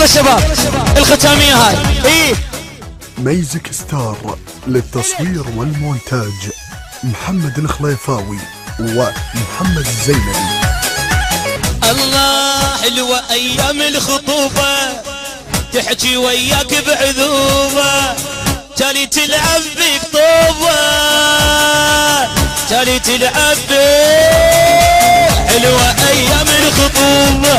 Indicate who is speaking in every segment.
Speaker 1: يلا شباب الختامية هاي. ايه
Speaker 2: ميزك ستار للتصوير والمونتاج محمد الخليفاوي ومحمد الزينبي.
Speaker 1: الله حلوة ايام الخطوبة تحكي وياك بعذوبة تالي تلعب بك طوبة تالي تلعب بك. حلوة ايام الخطوبة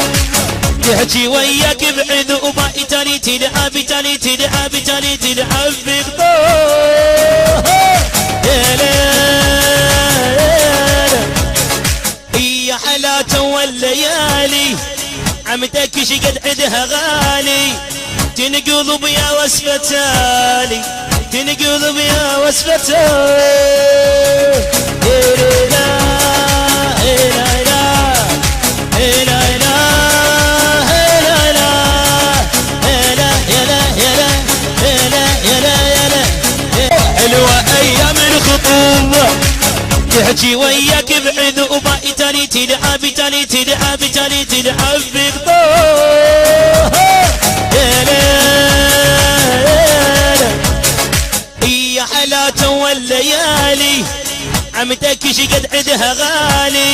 Speaker 1: تحكي وياك بعذوبة تالي تلعب تالي تلعب تالي تلعب بك طوبة. يا حلاته والليالي عمتك شقد عدها غالي تنقلب يا وسفتالي تنقلب يا وسفتالي. حلوة ايام الخطوبة تحكي وياك بعذوبة تالي تلعب تالي تلعب تالي تلعب بقطوبة. يا حلاته والليالي عمتك شقد عدها غالي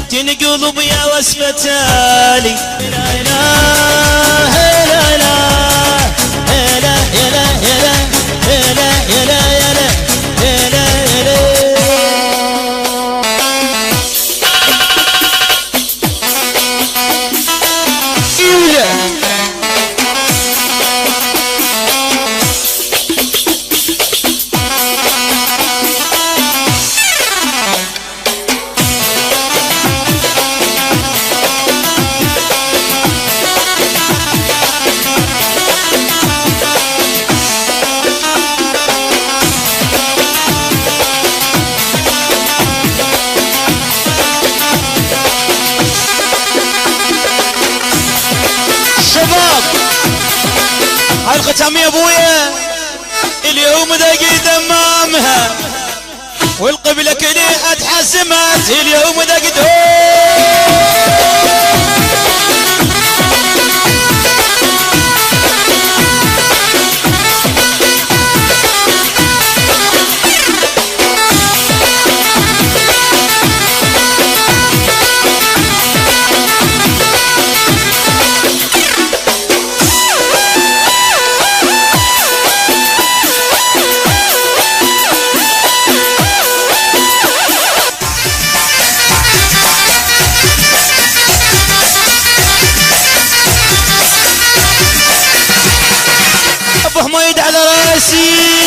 Speaker 1: تنقلب يا وسفتالي. لا اله الا الله لا اله الا لا اله الا هاي الختامية ابويا اليوم دقي دمامها والقبلة كليحة تحسمت اليوم دقي ابو حميد على راسي